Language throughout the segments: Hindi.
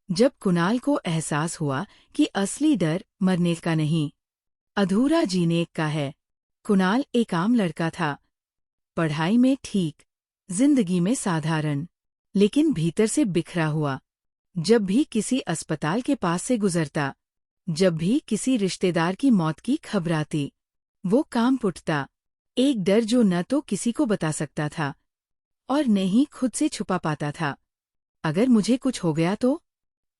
जब कुणाल को एहसास हुआ कि असली डर मरने का नहीं, अधूरा जीने का है। कुणाल एक आम लड़का था, पढ़ाई में ठीक, जिंदगी में साधारण, लेकिन भीतर से बिखरा हुआ। जब भी किसी अस्पताल के पास से गुजरता, जब भी किसी रिश्तेदार की मौत की खबर आती, वो कांप उठता। एक डर जो न तो किसी को बता सकता था और न ही खुद से छुपा पाता था। अगर मुझे कुछ हो गया तो?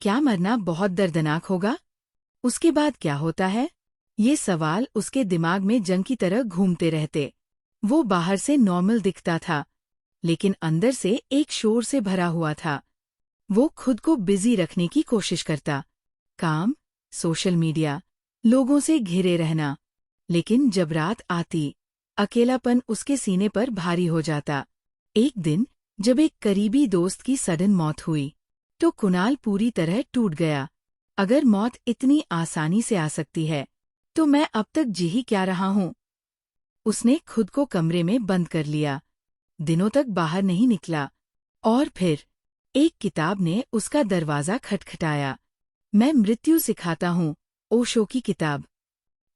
क्या मरना बहुत दर्दनाक होगा? उसके बाद क्या होता है? ये सवाल उसके दिमाग में जंग की तरह घूमते रहते। वो बाहर से नॉर्मल दिखता था, लेकिन अंदर से एक शोर से भरा हुआ था। वो खुद को बिजी रखने की कोशिश करता, काम, सोशल मीडिया, लोगों से घिरे रहना। लेकिन जब रात आती, अकेलापन उसके सीने पर भारी हो जाता। एक दिन जब एक करीबी दोस्त की सडन मौत हुई, तो कुणाल पूरी तरह टूट गया। अगर मौत इतनी आसानी से आ सकती है, तो मैं अब तक जी ही क्या रहा हूँ? उसने खुद को कमरे में बंद कर लिया, दिनों तक बाहर नहीं निकला। और फिर एक किताब ने उसका दरवाज़ा खटखटाया। मैं मृत्यु सिखाता हूँ, ओशो की किताब।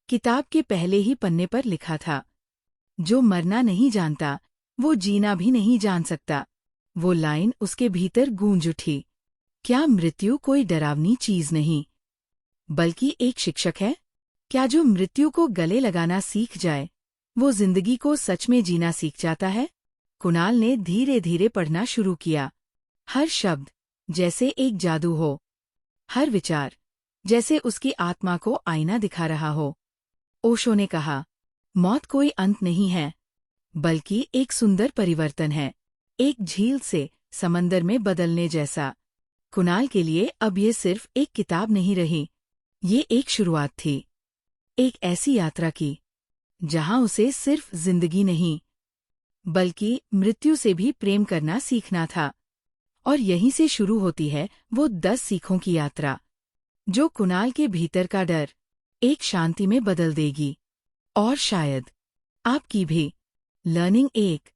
किताब के पहले ही पन्ने पर लिखा था, जो मरना नहीं जानता, वो जीना भी नहीं जान सकता। वो लाइन उसके भीतर गूंज उठी। क्या मृत्यु कोई डरावनी चीज नहीं, बल्कि एक शिक्षक है? क्या जो मृत्यु को गले लगाना सीख जाए, वो जिंदगी को सच में जीना सीख जाता है? कुणाल ने धीरे धीरे पढ़ना शुरू किया। हर शब्द जैसे एक जादू हो, हर विचार जैसे उसकी आत्मा को आईना दिखा रहा हो। ओशो ने कहा, मौत कोई अंत नहीं है, बल्कि एक सुंदर परिवर्तन है, एक झील से समंदर में बदलने जैसा। कुणाल के लिए अब ये सिर्फ एक किताब नहीं रही, ये एक शुरुआत थी, एक ऐसी यात्रा की जहां उसे सिर्फ जिंदगी नहीं, बल्कि मृत्यु से भी प्रेम करना सीखना था। और यहीं से शुरू होती है वो 10 सीखों की यात्रा, जो कुणाल के भीतर का डर एक शांति में बदल देगी। और शायद आपकी भी। लर्निंग 1,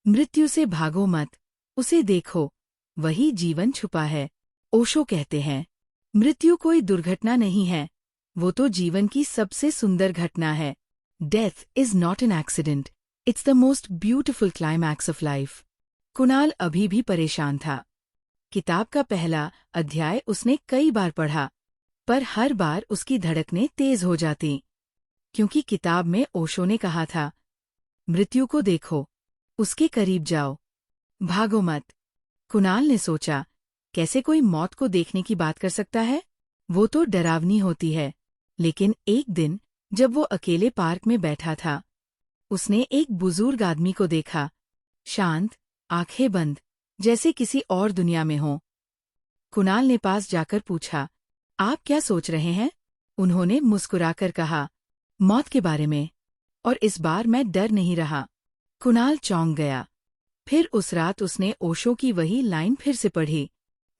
मृत्यु से भागो मत, उसे देखो, वही जीवन छुपा है। ओशो कहते हैं, मृत्यु कोई दुर्घटना नहीं है, वो तो जीवन की सबसे सुंदर घटना है। Death is not an accident, it's the most beautiful climax of life. Kunal अभी भी परेशान था। किताब का पहला अध्याय उसने कई बार पढ़ा, पर हर बार उसकी धड़कनें तेज हो जाती, क्योंकि किताब में ओशो ने कहा था, मृत्यु को देखो, उसके करीब जाओ, भागो मत। कुणाल ने सोचा, कैसे कोई मौत को देखने की बात कर सकता है? वो तो डरावनी होती है। लेकिन एक दिन जब वो अकेले पार्क में बैठा था, उसने एक बुजुर्ग आदमी को देखा, शांत, आंखें बंद, जैसे किसी और दुनिया में हो। कुणाल ने पास जाकर पूछा, आप क्या सोच रहे हैं? उन्होंने मुस्कुराकर कहा, मौत के बारे में। और इस बार मैं डर नहीं रहा। कुणाल चौंक गया। फिर उस रात उसने ओशो की वही लाइन फिर से पढ़ी,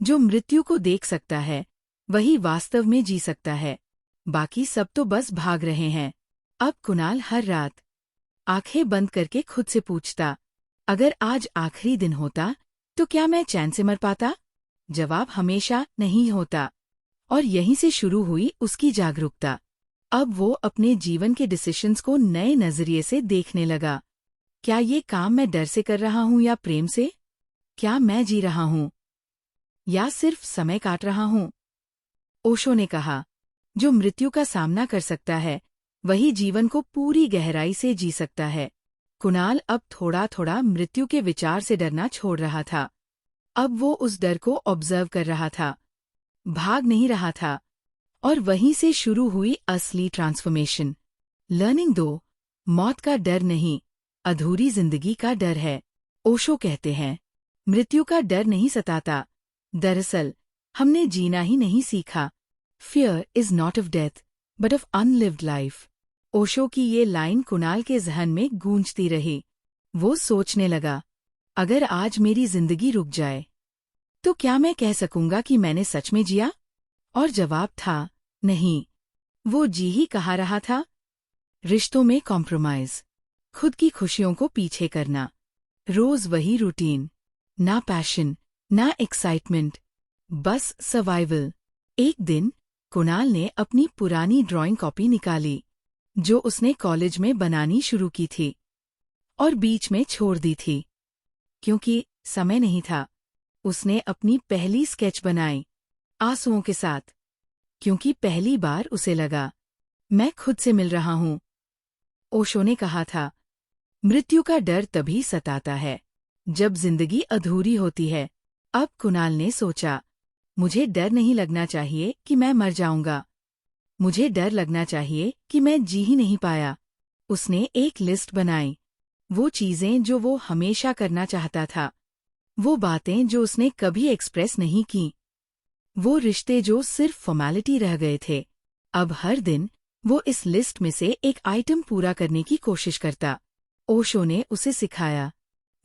जो मृत्यु को देख सकता है, वही वास्तव में जी सकता है, बाकी सब तो बस भाग रहे हैं। अब कुणाल हर रात आंखें बंद करके खुद से पूछता, अगर आज आखिरी दिन होता, तो क्या मैं चैन से मर पाता? जवाब हमेशा नहीं होता। और यहीं से शुरू हुई उसकी जागरूकता। अब वो अपने जीवन के डिसीजंस को नए नजरिए से देखने लगा। क्या ये काम मैं डर से कर रहा हूँ या प्रेम से? क्या मैं जी रहा हूँ या सिर्फ समय काट रहा हूँ? ओशो ने कहा, जो मृत्यु का सामना कर सकता है, वही जीवन को पूरी गहराई से जी सकता है। कुणाल अब थोड़ा थोड़ा मृत्यु के विचार से डरना छोड़ रहा था। अब वो उस डर को ऑब्जर्व कर रहा था, भाग नहीं रहा था। और वहीं से शुरू हुई असली ट्रांसफॉर्मेशन। लर्निंग 2, मौत का डर नहीं, अधूरी जिंदगी का डर है। ओशो कहते हैं, मृत्यु का डर नहीं सताता, दरअसल हमने जीना ही नहीं सीखा। Fear is not of death, but of unlived life. Osho की ये लाइन कुणाल के जहन में गूंजती रही। वो सोचने लगा, अगर आज मेरी जिंदगी रुक जाए, तो क्या मैं कह सकूंगा कि मैंने सच में जिया? और जवाब था, नहीं। वो जी ही कहा रहा था। रिश्तों में कॉम्प्रोमाइज, खुद की खुशियों को पीछे करना, रोज वही रूटीन, ना पैशन, ना एक्साइटमेंट, बस सर्वाइवल। एक दिन कुणाल ने अपनी पुरानी ड्राइंग कॉपी निकाली जो उसने कॉलेज में बनानी शुरू की थी और बीच में छोड़ दी थी क्योंकि समय नहीं था। उसने अपनी पहली स्केच बनाई आंसुओं के साथ, क्योंकि पहली बार उसे लगा मैं खुद से मिल रहा हूं। ओशो ने कहा था, मृत्यु का डर तभी सताता है जब जिंदगी अधूरी होती है। अब कुणाल ने सोचा, मुझे डर नहीं लगना चाहिए कि मैं मर जाऊंगा, मुझे डर लगना चाहिए कि मैं जी ही नहीं पाया। उसने एक लिस्ट बनाई, वो चीजें जो वो हमेशा करना चाहता था, वो बातें जो उसने कभी एक्सप्रेस नहीं की, वो रिश्ते जो सिर्फ फॉर्मेलिटी रह गए थे। अब हर दिन वो इस लिस्ट में से एक आइटम पूरा करने की कोशिश करता। ओशो ने उसे सिखाया,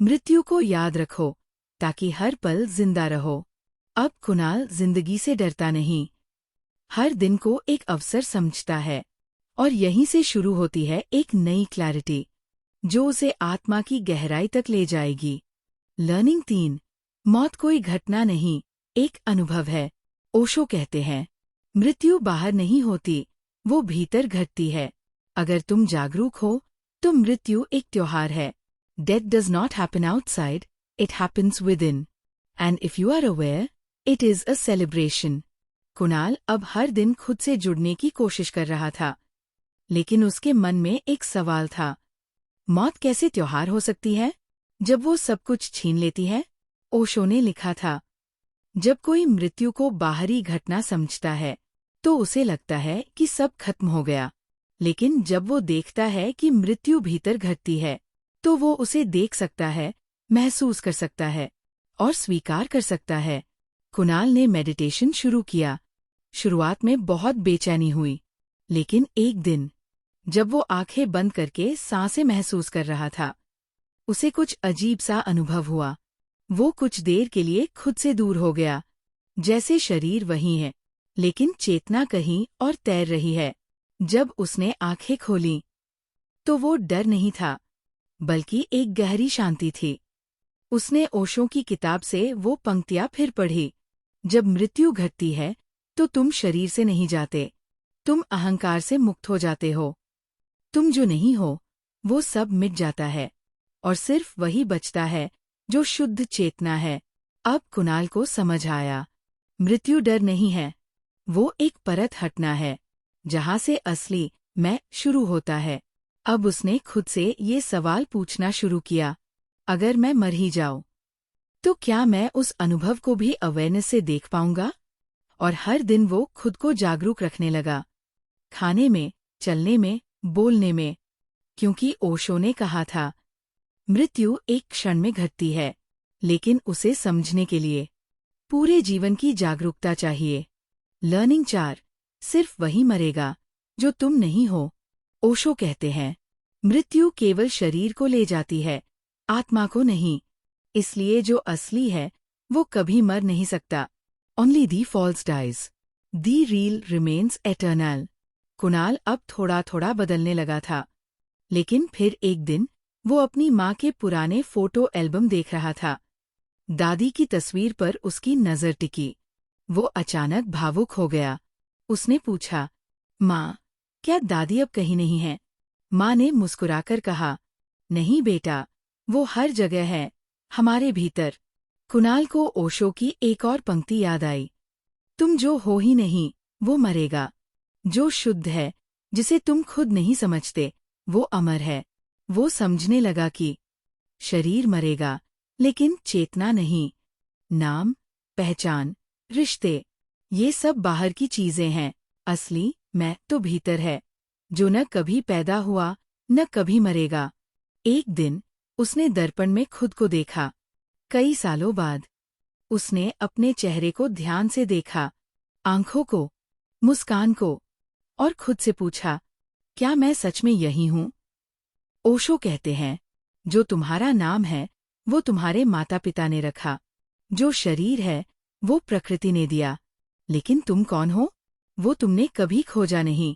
मृत्यु को याद रखो ताकि हर पल जिंदा रहो। अब कुणाल जिंदगी से डरता नहीं, हर दिन को एक अवसर समझता है, और यहीं से शुरू होती है एक नई क्लैरिटी जो उसे आत्मा की गहराई तक ले जाएगी। लर्निंग 3, मौत कोई घटना नहीं, एक अनुभव है। ओशो कहते हैं, मृत्यु बाहर नहीं होती, वो भीतर घटती है। अगर तुम जागरूक हो तो मृत्यु एक त्योहार है। Death does not happen outside, it happens within. And if you are aware, it is a celebration. Kunal अब हर दिन खुद से जुड़ने की कोशिश कर रहा था, लेकिन उसके मन में एक सवाल था, मौत कैसे त्योहार हो सकती है जब वो सब कुछ छीन लेती है? ओशो ने लिखा था, जब कोई मृत्यु को बाहरी घटना समझता है तो उसे लगता है कि सब खत्म हो गया, लेकिन जब वो देखता है कि मृत्यु भीतर घटती है तो वो उसे देख सकता है, महसूस कर सकता है और स्वीकार कर सकता है। कुणाल ने मेडिटेशन शुरू किया। शुरुआत में बहुत बेचैनी हुई, लेकिन एक दिन जब वो आंखें बंद करके सांसें महसूस कर रहा था, उसे कुछ अजीब सा अनुभव हुआ। वो कुछ देर के लिए खुद से दूर हो गया, जैसे शरीर वहीं है लेकिन चेतना कहीं और तैर रही है। जब उसने आंखें खोलीं तो वो डर नहीं था, बल्कि एक गहरी शांति थी। उसने ओशो की किताब से वो पंक्तियां फिर पढ़ी, जब मृत्यु घटती है तो तुम शरीर से नहीं जाते, तुम अहंकार से मुक्त हो जाते हो। तुम जो नहीं हो वो सब मिट जाता है और सिर्फ वही बचता है जो शुद्ध चेतना है। अब कुणाल को समझ आया, मृत्यु डर नहीं है, वो एक परत हटना है जहां से असली मैं शुरू होता है। अब उसने खुद से ये सवाल पूछना शुरू किया, अगर मैं मर ही जाऊं तो क्या मैं उस अनुभव को भी अवेयरनेस से देख पाऊंगा? और हर दिन वो खुद को जागरूक रखने लगा, खाने में, चलने में, बोलने में, क्योंकि ओशो ने कहा था, मृत्यु एक क्षण में घटती है, लेकिन उसे समझने के लिए पूरे जीवन की जागरूकता चाहिए। लर्निंग 4, सिर्फ वही मरेगा जो तुम नहीं हो। ओशो कहते हैं, मृत्यु केवल शरीर को ले जाती है, आत्मा को नहीं। इसलिए जो असली है वो कभी मर नहीं सकता। Only the false dies. The real remains eternal. Kunal अब थोड़ा थोड़ा बदलने लगा था, लेकिन फिर एक दिन वो अपनी माँ के पुराने फोटो एल्बम देख रहा था। दादी की तस्वीर पर उसकी नजर टिकी। वो अचानक भावुक हो गया। उसने पूछा, माँ, क्या दादी अब कहीं नहीं है? माँ ने मुस्कुराकर कहा, नहीं बेटा, वो हर जगह है, हमारे भीतर। कुणाल को ओशो की एक और पंक्ति याद आई, तुम जो हो ही नहीं वो मरेगा, जो शुद्ध है, जिसे तुम खुद नहीं समझते, वो अमर है। वो समझने लगा कि शरीर मरेगा लेकिन चेतना नहीं। नाम, पहचान, रिश्ते, ये सब बाहर की चीजें हैं, असली मैं तो भीतर है, जो न कभी पैदा हुआ न कभी मरेगा। एक दिन उसने दर्पण में खुद को देखा। कई सालों बाद उसने अपने चेहरे को ध्यान से देखा, आंखों को, मुस्कान को, और खुद से पूछा, क्या मैं सच में यही हूँ? ओशो कहते हैं, जो तुम्हारा नाम है वो तुम्हारे माता पिता ने रखा, जो शरीर है वो प्रकृति ने दिया, लेकिन तुम कौन हो वो तुमने कभी खोजा नहीं।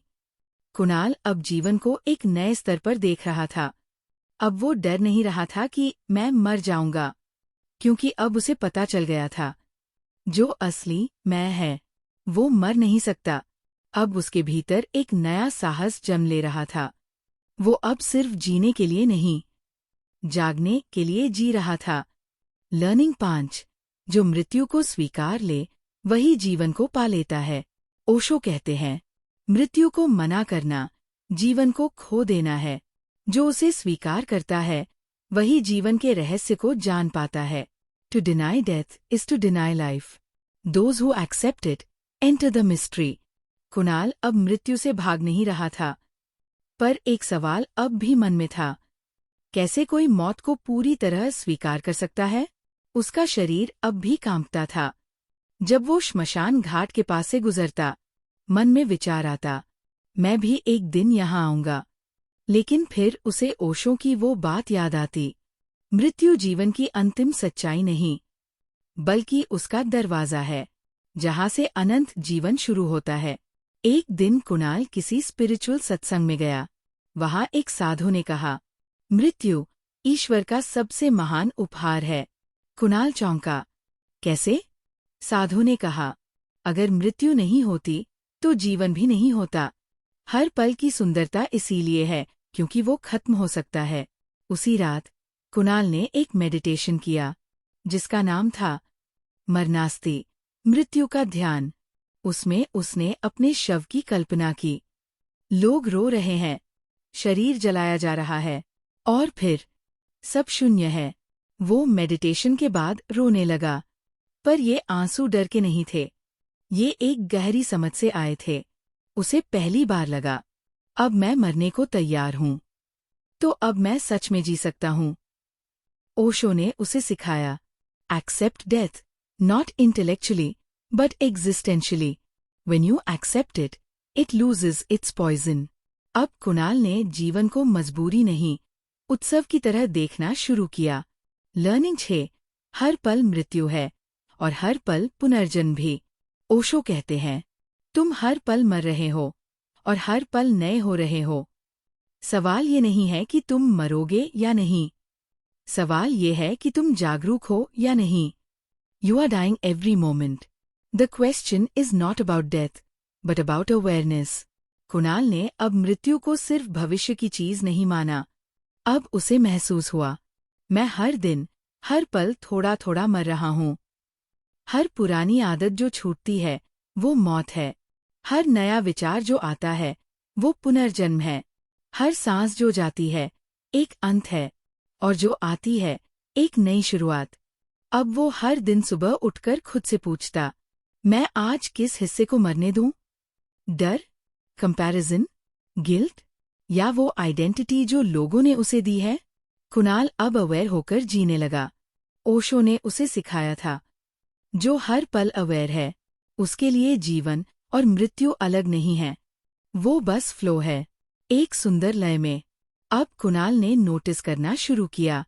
कुणाल अब जीवन को एक नए स्तर पर देख रहा था। अब वो डर नहीं रहा था कि मैं मर जाऊंगा, क्योंकि अब उसे पता चल गया था, जो असली मैं है वो मर नहीं सकता। अब उसके भीतर एक नया साहस जन्म ले रहा था। वो अब सिर्फ जीने के लिए नहीं, जागने के लिए जी रहा था। लर्निंग 5। जो मृत्यु को स्वीकार ले वही जीवन को पा लेता है। ओशो कहते हैं, मृत्यु को मना करना जीवन को खो देना है। जो उसे स्वीकार करता है वही जीवन के रहस्य को जान पाता है। To deny death is to deny life. Those who accept it enter the mystery. Kunal अब मृत्यु से भाग नहीं रहा था, पर एक सवाल अब भी मन में था। कैसे कोई मौत को पूरी तरह स्वीकार कर सकता है? उसका शरीर अब भी कांपता था। जब वो श्मशान घाट के पास से गुजरता, मन में विचार आता, मैं भी एक दिन यहाँ आऊंगा। लेकिन फिर उसे ओशो की वो बात याद आती, मृत्यु जीवन की अंतिम सच्चाई नहीं, बल्कि उसका दरवाजा है, जहाँ से अनंत जीवन शुरू होता है। एक दिन कुणाल किसी स्पिरिचुअल सत्संग में गया। वहाँ एक साधु ने कहा, मृत्यु ईश्वर का सबसे महान उपहार है। कुणाल चौंका। कैसे? साधु ने कहा, अगर मृत्यु नहीं होती तो जीवन भी नहीं होता। हर पल की सुंदरता इसीलिए है क्योंकि वो खत्म हो सकता है। उसी रात कुणाल ने एक मेडिटेशन किया जिसका नाम था मरनास्ति, मृत्यु का ध्यान। उसमें उसने अपने शव की कल्पना की। लोग रो रहे हैं, शरीर जलाया जा रहा है, और फिर सब शून्य है। वो मेडिटेशन के बाद रोने लगा, पर ये आंसू डर के नहीं थे, ये एक गहरी समझ से आए थे। उसे पहली बार लगा, अब मैं मरने को तैयार हूँ, तो अब मैं सच में जी सकता हूँ। ओशो ने उसे सिखाया, accept death, not intellectually but existentially. When you accept it, it loses its poison. अब कुणाल ने जीवन को मजबूरी नहीं, उत्सव की तरह देखना शुरू किया। लर्निंग 6। हर पल मृत्यु है और हर पल पुनर्जन्म भी। ओशो कहते हैं, तुम हर पल मर रहे हो और हर पल नए हो रहे हो। सवाल ये नहीं है कि तुम मरोगे या नहीं, सवाल ये है कि तुम जागरूक हो या नहीं। You are dying every moment. The question is not about death but about awareness. Kunal ने अब मृत्यु को सिर्फ भविष्य की चीज नहीं माना, अब उसे महसूस हुआ, मैं हर दिन, हर पल थोड़ा थोड़ा मर रहा हूँ। हर पुरानी आदत जो छूटती है वो मौत है, हर नया विचार जो आता है वो पुनर्जन्म है, हर सांस जो जाती है एक अंत है, और जो आती है एक नई शुरुआत। अब वो हर दिन सुबह उठकर खुद से पूछता, मैं आज किस हिस्से को मरने दूं? डर, कंपैरिजन, गिल्ट, या वो आइडेंटिटी जो लोगों ने उसे दी है? कुणाल अब अवेयर होकर जीने लगा। ओशो ने उसे सिखाया था, जो हर पल अवेयर है उसके लिए जीवन और मृत्यु अलग नहीं है, वो बस फ्लो है, एक सुंदर लय में। अब कुणाल ने नोटिस करना शुरू किया,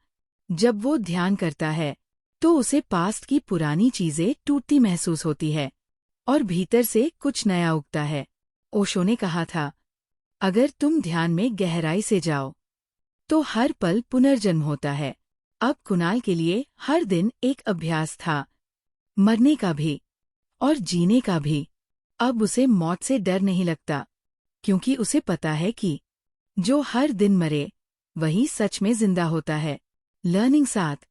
जब वो ध्यान करता है तो उसे पास्ट की पुरानी चीजें टूटती महसूस होती है और भीतर से कुछ नया उगता है। ओशो ने कहा था, अगर तुम ध्यान में गहराई से जाओ तो हर पल पुनर्जन्म होता है। अब कुणाल के लिए हर दिन एक अभ्यास था, मरने का भी और जीने का भी। अब उसे मौत से डर नहीं लगता, क्योंकि उसे पता है कि जो हर दिन मरे वही सच में जिंदा होता है। लर्निंग 7।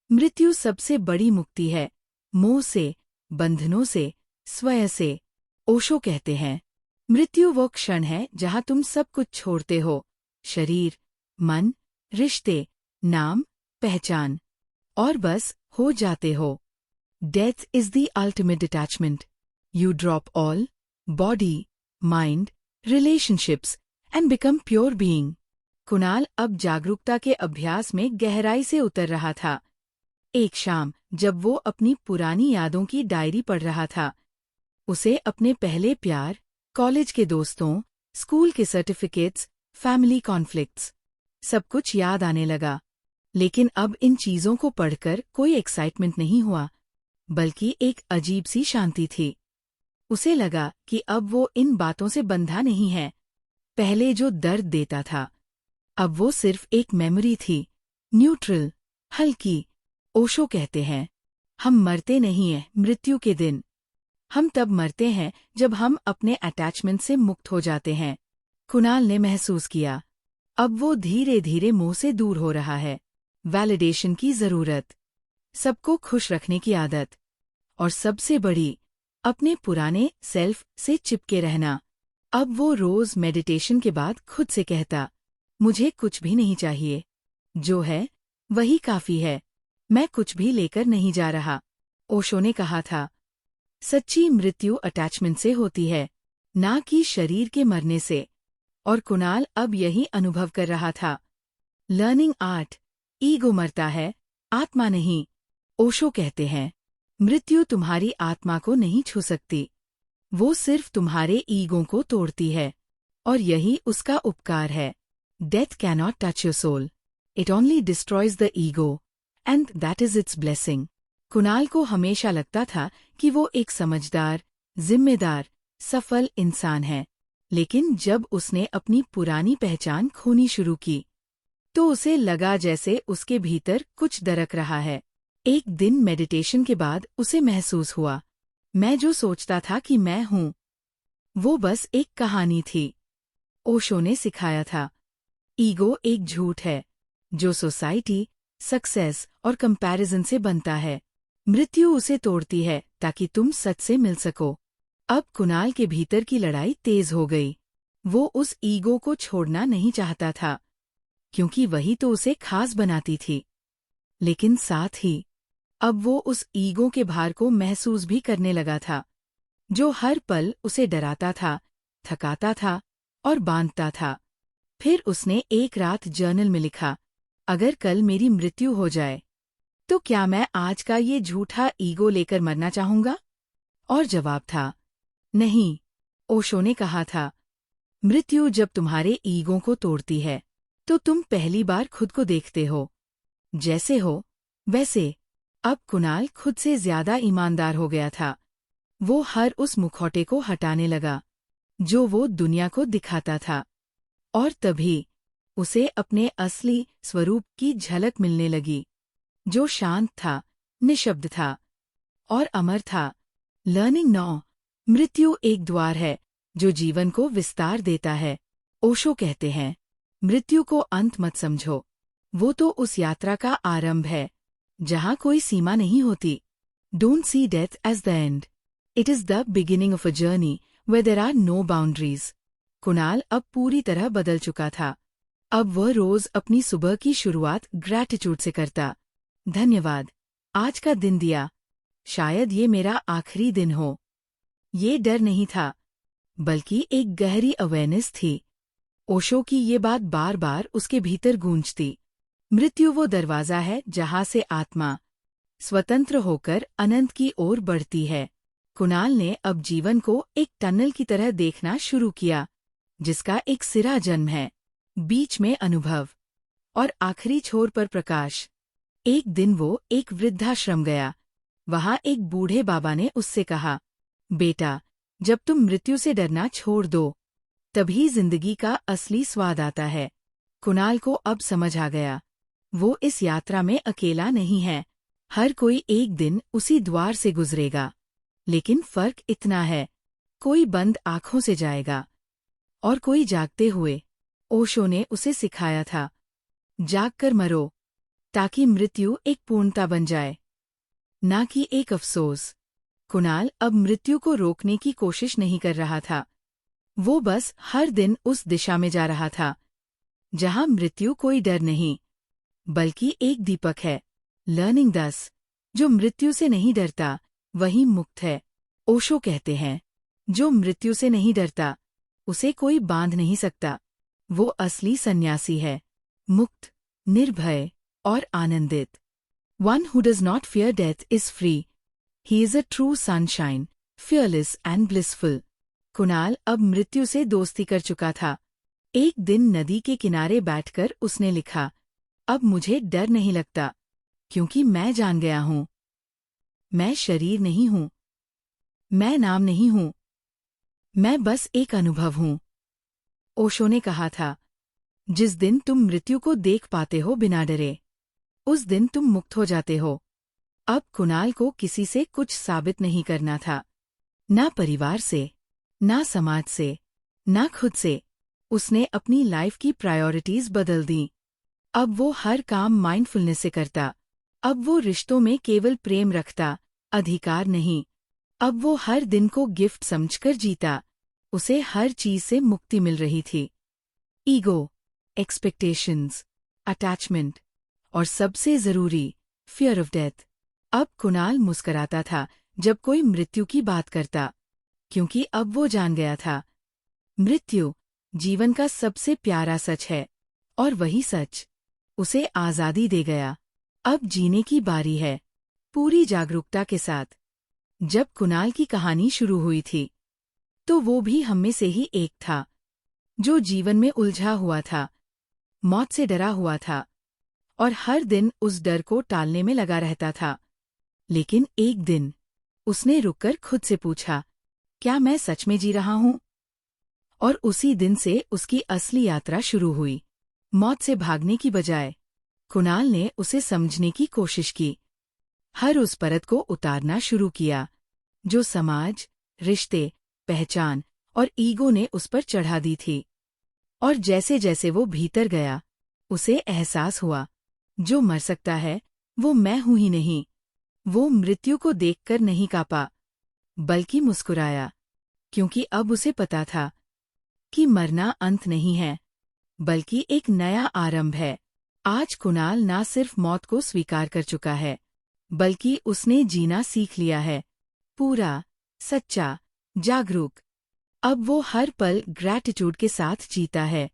मृत्यु सबसे बड़ी मुक्ति है, मोह से, बंधनों से, स्वयं से। ओशो कहते हैं, मृत्यु वो क्षण है जहाँ तुम सब कुछ छोड़ते हो, शरीर, मन, रिश्ते, नाम, पहचान, और बस हो जाते हो। Death is the ultimate detachment. You drop all, body, mind, relationships, and become pure being. Kunal अब जागरूकता के अभ्यास में गहराई से उतर रहा था। एक शाम जब वो अपनी पुरानी यादों की डायरी पढ़ रहा था, उसे अपने पहले प्यार, कॉलेज के दोस्तों, स्कूल के सर्टिफिकेट्स, फैमिली कॉन्फ्लिक्ट्स, सब कुछ याद आने लगा। लेकिन अब इन चीजों को पढ़कर कोई एक्साइटमेंट नहीं हुआ, बल्कि एक अजीब सी शांति थी। उसे लगा कि अब वो इन बातों से बंधा नहीं है। पहले जो दर्द देता था, अब वो सिर्फ एक मेमोरी थी, न्यूट्रल, हल्की। ओशो कहते हैं, हम मरते नहीं हैं मृत्यु के दिन। हम तब मरते हैं जब हम अपने अटैचमेंट से मुक्त हो जाते हैं। कुणाल ने महसूस किया, अब वो धीरे धीरे मोह से दूर हो रहा है। वैलिडेशन की जरूरत, सबको खुश रखने की आदत, और सबसे बड़ी, अपने पुराने सेल्फ से चिपके रहना। अब वो रोज मेडिटेशन के बाद खुद से कहता, मुझे कुछ भी नहीं चाहिए, जो है वही काफी है, मैं कुछ भी लेकर नहीं जा रहा। ओशो ने कहा था, सच्ची मृत्यु अटैचमेंट से होती है, ना कि शरीर के मरने से। और कुणाल अब यही अनुभव कर रहा था। लर्निंग आर्ट, ईगो मरता है, आत्मा नहीं। ओशो कहते हैं, मृत्यु तुम्हारी आत्मा को नहीं छू सकती, वो सिर्फ तुम्हारे ईगो को तोड़ती है, और यही उसका उपकार है। Death cannot touch your soul, it only destroys the ego, and that is its blessing. Kunal को हमेशा लगता था कि वो एक समझदार, जिम्मेदार, सफल इंसान है, लेकिन जब उसने अपनी पुरानी पहचान खोनी शुरू की, तो उसे लगा जैसे उसके भीतर कुछ दरक रहा है। एक दिन मेडिटेशन के बाद उसे महसूस हुआ, मैं जो सोचता था कि मैं हूँ, वो बस एक कहानी थी। ओशो ने सिखाया था, ईगो एक झूठ है, जो सोसाइटी, सक्सेस और कंपैरिजन से बनता है। मृत्यु उसे तोड़ती है ताकि तुम सच से मिल सको। अब कुणाल के भीतर की लड़ाई तेज हो गई। वो उस ईगो को छोड़ना नहीं चाहता था, क्योंकि वही तो उसे खास बनाती थी। लेकिन साथ ही अब वो उस ईगो के भार को महसूस भी करने लगा था, जो हर पल उसे डराता था, थकाता था और बांधता था। फिर उसने एक रात जर्नल में लिखा, अगर कल मेरी मृत्यु हो जाए, तो क्या मैं आज का ये झूठा ईगो लेकर मरना चाहूंगा? और जवाब था, नहीं। ओशो ने कहा था, मृत्यु जब तुम्हारे ईगो को तोड़ती है, तो तुम पहली बार खुद को देखते हो, जैसे हो वैसे। अब कुणाल खुद से ज्यादा ईमानदार हो गया था। वो हर उस मुखौटे को हटाने लगा, जो वो दुनिया को दिखाता था। और तभी उसे अपने असली स्वरूप की झलक मिलने लगी, जो शांत था, निशब्द था और अमर था। लर्निंग नॉ, मृत्यु एक द्वार है जो जीवन को विस्तार देता है। ओशो कहते हैं, मृत्यु को अंत मत समझो, वो तो उस यात्रा का आरंभ है जहां कोई सीमा नहीं होती। Don't see death as the end, it is the beginning of a journey where there are no boundaries. Kunal अब पूरी तरह बदल चुका था। अब वह रोज अपनी सुबह की शुरुआत ग्रैटिट्यूड से करता। धन्यवाद, आज का दिन दिया, शायद ये मेरा आखिरी दिन हो। ये डर नहीं था, बल्कि एक गहरी अवेयरनेस थी। ओशो की ये बात बार बार उसके भीतर गूंजती। मृत्यु वो दरवाजा है जहां से आत्मा स्वतंत्र होकर अनंत की ओर बढ़ती है। कुणाल ने अब जीवन को एक टनल की तरह देखना शुरू किया, जिसका एक सिरा जन्म है, बीच में अनुभव और आखिरी छोर पर प्रकाश। एक दिन वो एक वृद्धाश्रम गया। वहां एक बूढ़े बाबा ने उससे कहा, बेटा, जब तुम मृत्यु से डरना छोड़ दो, तभी जिंदगी का असली स्वाद आता है। कुणाल को अब समझ आ गया, वो इस यात्रा में अकेला नहीं है। हर कोई एक दिन उसी द्वार से गुजरेगा, लेकिन फर्क इतना है, कोई बंद आंखों से जाएगा और कोई जागते हुए। ओशो ने उसे सिखाया था, जाग कर मरो, ताकि मृत्यु एक पूर्णता बन जाए, ना कि एक अफसोस। कुणाल अब मृत्यु को रोकने की कोशिश नहीं कर रहा था। वो बस हर दिन उस दिशा में जा रहा था, जहां मृत्यु कोई डर नहीं, बल्कि एक दीपक है। लर्निंग 10, जो मृत्यु से नहीं डरता, वही मुक्त है। ओशो कहते हैं, जो मृत्यु से नहीं डरता, उसे कोई बांध नहीं सकता। वो असली सन्यासी है, मुक्त, निर्भय और आनंदित। One who does not fear death is free. He is a true sunshine, fearless and blissful. Kunal अब मृत्यु से दोस्ती कर चुका था। एक दिन नदी के किनारे बैठकर उसने लिखा, अब मुझे डर नहीं लगता, क्योंकि मैं जान गया हूँ, मैं शरीर नहीं हूँ, मैं नाम नहीं हूँ, मैं बस एक अनुभव हूँ। ओशो ने कहा था, जिस दिन तुम मृत्यु को देख पाते हो बिना डरे, उस दिन तुम मुक्त हो जाते हो। अब कुणाल को किसी से कुछ साबित नहीं करना था, ना परिवार से, ना समाज से, ना खुद से। उसने अपनी लाइफ की प्रायोरिटीज बदल दी। अब वो हर काम माइंडफुलनेस से करता। अब वो रिश्तों में केवल प्रेम रखता, अधिकार नहीं। अब वो हर दिन को गिफ्ट समझकर जीता। उसे हर चीज से मुक्ति मिल रही थी। ईगो, एक्सपेक्टेशंस, अटैचमेंट और सबसे जरूरी फियर ऑफ डेथ। अब कुणाल मुस्कराता था जब कोई मृत्यु की बात करता, क्योंकि अब वो जान गया था, मृत्यु जीवन का सबसे प्यारा सच है, और वही सच उसे आजादी दे गया। अब जीने की बारी है, पूरी जागरूकता के साथ। जब कुणाल की कहानी शुरू हुई थी, तो वो भी हम में से ही एक था, जो जीवन में उलझा हुआ था, मौत से डरा हुआ था, और हर दिन उस डर को टालने में लगा रहता था। लेकिन एक दिन उसने रुककर खुद से पूछा, क्या मैं सच में जी रहा हूं? और उसी दिन से उसकी असली यात्रा शुरू हुई। मौत से भागने की बजाय कुणाल ने उसे समझने की कोशिश की, हर उस परत को उतारना शुरू किया जो समाज, रिश्ते, पहचान और ईगो ने उस पर चढ़ा दी थी। और जैसे जैसे वो भीतर गया, उसे एहसास हुआ, जो मर सकता है वो मैं हूं ही नहीं। वो मृत्यु को देखकर नहीं कांपा, बल्कि मुस्कुराया, क्योंकि अब उसे पता था कि मरना अंत नहीं है, बल्कि एक नया आरंभ है। आज कुणाल ना सिर्फ मौत को स्वीकार कर चुका है, बल्कि उसने जीना सीख लिया है, पूरा, सच्चा, जागरूक। अब वो हर पल ग्रैटिट्यूड के साथ जीता है,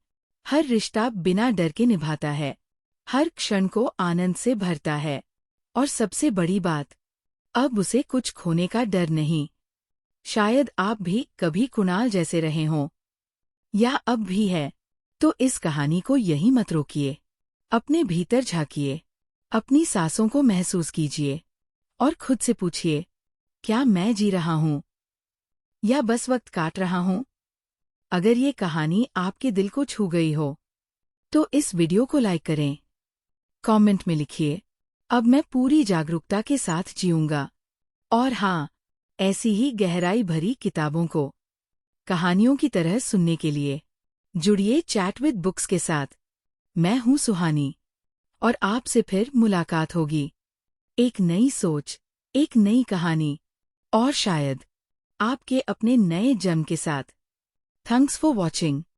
हर रिश्ता बिना डर के निभाता है, हर क्षण को आनंद से भरता है। और सबसे बड़ी बात, अब उसे कुछ खोने का डर नहीं। शायद आप भी कभी कुणाल जैसे रहे हों, या अब भी है, तो इस कहानी को यहीं मत रोकिए। अपने भीतर झांकिए, अपनी सांसों को महसूस कीजिए, और खुद से पूछिए, क्या मैं जी रहा हूं, या बस वक्त काट रहा हूं? अगर ये कहानी आपके दिल को छू गई हो, तो इस वीडियो को लाइक करें, कमेंट में लिखिए, अब मैं पूरी जागरूकता के साथ जीऊंगा। और हाँ, ऐसी ही गहराई भरी किताबों को कहानियों की तरह सुनने के लिए जुड़िए चैट विद बुक्स के साथ। मैं हूं सुहानी, और आपसे फिर मुलाकात होगी, एक नई सोच, एक नई कहानी, और शायद आपके अपने नए जन्म के साथ। Thanks for watching.